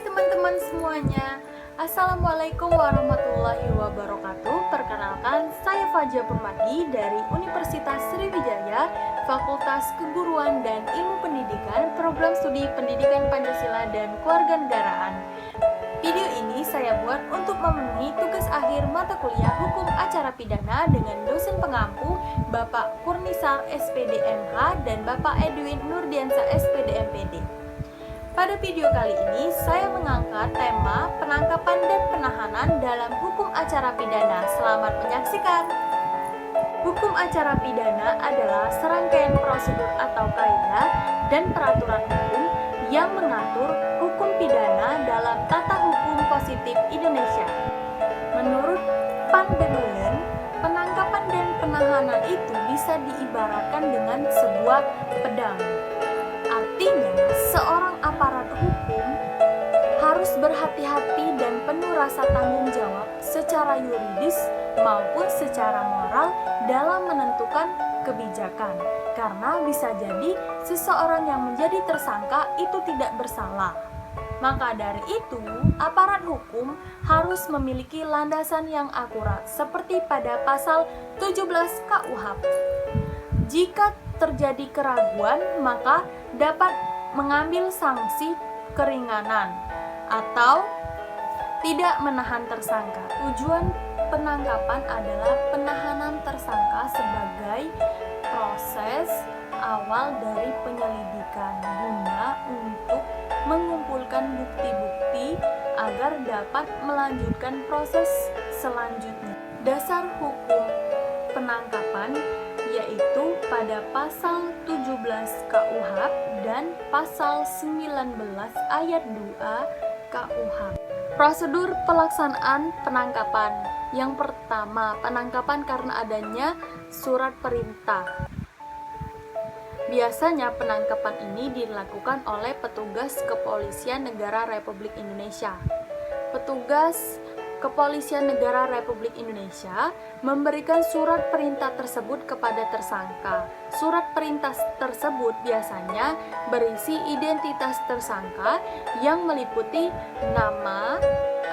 teman-teman semuanya, Assalamualaikum warahmatullahi wabarakatuh. Perkenalkan, saya Faja Permadi dari Universitas Sriwijaya, Fakultas Keguruan dan Ilmu Pendidikan, Program Studi Pendidikan Pancasila dan Kewarganegaraan. Video ini saya buat untuk memenuhi tugas akhir mata kuliah Hukum Acara Pidana dengan dosen pengampu Bapak Kurnisar SPD MH dan Bapak Edwin Nurdiansa SPD MPD. Pada video kali ini, saya mengangkat tema penangkapan dan penahanan dalam hukum acara pidana. Selamat menyaksikan. Hukum acara pidana adalah serangkaian prosedur atau kaidah dan peraturan hukum yang mengatur hukum pidana dalam tata hukum positif Indonesia. Menurut Van Bemmelen, penangkapan dan penahanan itu bisa diibaratkan dengan sebuah pedang. Artinya, seorang aparat hukum harus berhati-hati dan penuh rasa tanggung jawab secara yuridis maupun secara moral dalam menentukan kebijakan. Karena bisa jadi seseorang yang menjadi tersangka itu tidak bersalah. Maka dari itu, aparat hukum harus memiliki landasan yang akurat seperti pada pasal 17 KUHP. Jika terjadi keraguan, maka dapat mengambil sanksi keringanan atau tidak menahan tersangka. Tujuan penangkapan adalah penahanan tersangka sebagai proses awal dari penyelidikan guna untuk mengumpulkan bukti-bukti agar dapat melanjutkan proses selanjutnya. Dasar hukum penangkapan yaitu pada pasal 17 KUHP dan pasal 19 ayat 2 KUHP. Prosedur pelaksanaan penangkapan. Yang pertama, penangkapan karena adanya surat perintah. Biasanya penangkapan ini dilakukan oleh petugas Kepolisian Negara Republik Indonesia. Petugas Kepolisian Negara Republik Indonesia memberikan surat perintah tersebut kepada tersangka. Surat perintah tersebut biasanya berisi identitas tersangka yang meliputi nama,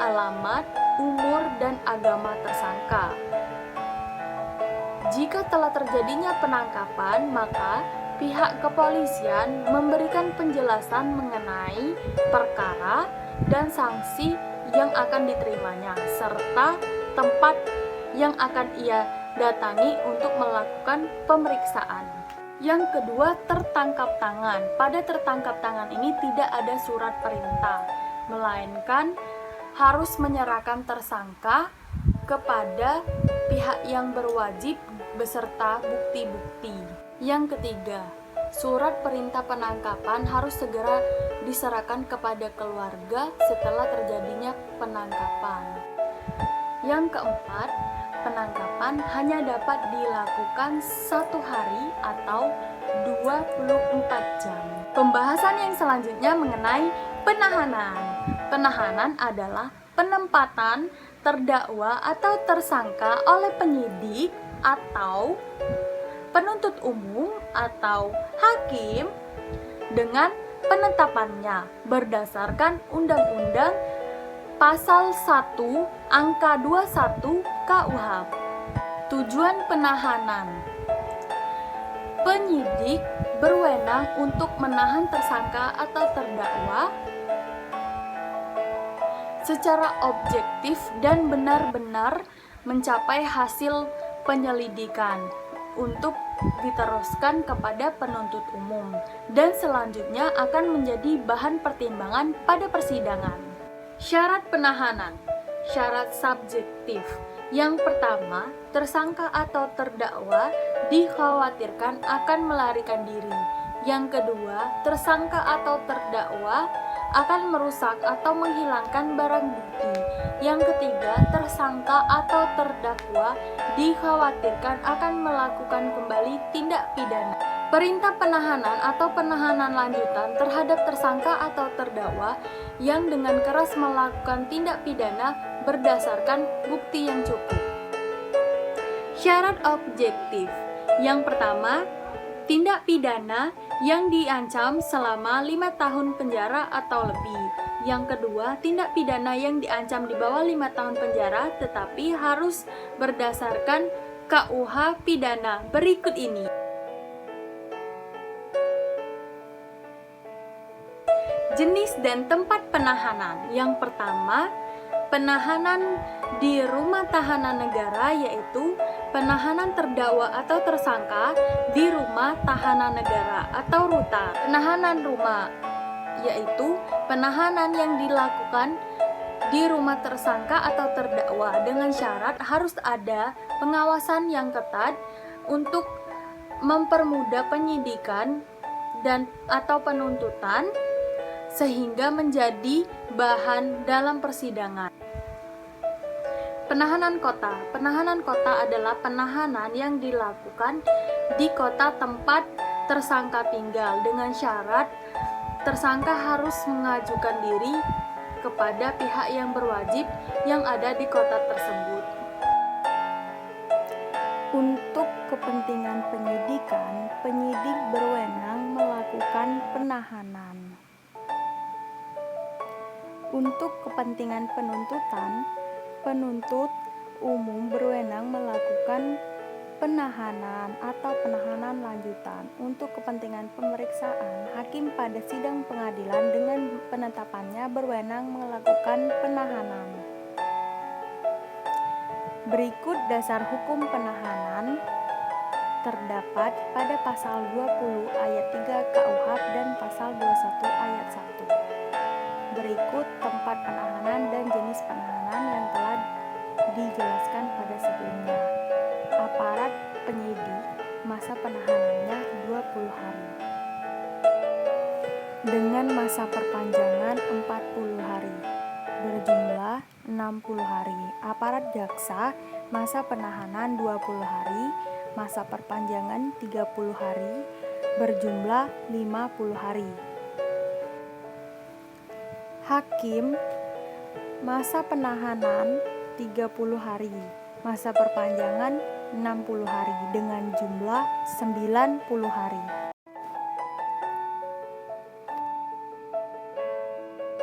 alamat, umur, dan agama tersangka. Jika telah terjadinya penangkapan, maka pihak kepolisian memberikan penjelasan mengenai perkara dan sanksi yang akan diterimanya, serta tempat yang akan ia datangi untuk melakukan pemeriksaan. Yang kedua, tertangkap tangan. Pada tertangkap tangan ini tidak ada surat perintah, melainkan harus menyerahkan tersangka kepada pihak yang berwajib beserta bukti-bukti. Yang ketiga, surat perintah penangkapan harus segera diserahkan kepada keluarga setelah terjadinya penangkapan. Yang keempat, penangkapan hanya dapat dilakukan 1 hari atau 24 jam. Pembahasan yang selanjutnya mengenai penahanan. Penahanan adalah penempatan terdakwa atau tersangka oleh penyidik atau penuntut umum atau hakim dengan penetapannya berdasarkan Undang-Undang Pasal 1 Angka 21 KUHP. Tujuan penahanan. Penyidik berwenang untuk menahan tersangka atau terdakwa secara objektif dan benar-benar mencapai hasil penyelidikan untuk diteruskan kepada penuntut umum dan selanjutnya akan menjadi bahan pertimbangan pada persidangan. Syarat penahanan. Syarat subjektif. Yang pertama, tersangka atau terdakwa dikhawatirkan akan melarikan diri. Yang kedua, tersangka atau terdakwa akan merusak atau menghilangkan barang bukti. Yang ketiga, tersangka atau terdakwa dikhawatirkan akan melakukan kembali tindak pidana. Perintah penahanan atau penahanan lanjutan terhadap tersangka atau terdakwa yang dengan keras melakukan tindak pidana berdasarkan bukti yang cukup. Syarat objektif. Yang pertama, tindak pidana yang diancam selama 5 tahun penjara atau lebih. Yang kedua, tindak pidana yang diancam di bawah 5 tahun penjara tetapi harus berdasarkan KUH pidana berikut ini. Jenis dan tempat penahanan. Yang pertama, penahanan di rumah tahanan negara, yaitu penahanan terdakwa atau tersangka di rumah tahanan negara atau rutan. Penahanan rumah, yaitu penahanan yang dilakukan di rumah tersangka atau terdakwa dengan syarat harus ada pengawasan yang ketat untuk mempermudah penyidikan dan atau penuntutan sehingga menjadi bahan dalam persidangan. Penahanan kota. Penahanan kota adalah penahanan yang dilakukan di kota tempat tersangka tinggal dengan syarat tersangka harus mengajukan diri kepada pihak yang berwajib yang ada di kota tersebut. Untuk kepentingan penyidikan, penyidik berwenang melakukan penahanan. Untuk kepentingan penuntutan, penuntut umum berwenang melakukan penahanan atau penahanan lanjutan. Untuk kepentingan pemeriksaan, hakim pada sidang pengadilan dengan penetapannya berwenang melakukan penahanan. Berikut dasar hukum penahanan terdapat pada pasal 20 ayat 3 KUH dan pasal 21 ayat 1. Berikut tempat penahanan dan jenis penahanan yang telah dijelaskan pada sebelumnya. Aparat penyidik, masa penahanannya 20 hari. Dengan masa perpanjangan 40 hari. Berjumlah 60 hari. Aparat jaksa, masa penahanan 20 hari, masa perpanjangan 30 hari, berjumlah 50 hari. Hakim, masa penahanan 30 hari, masa perpanjangan 60 hari dengan jumlah 90 hari.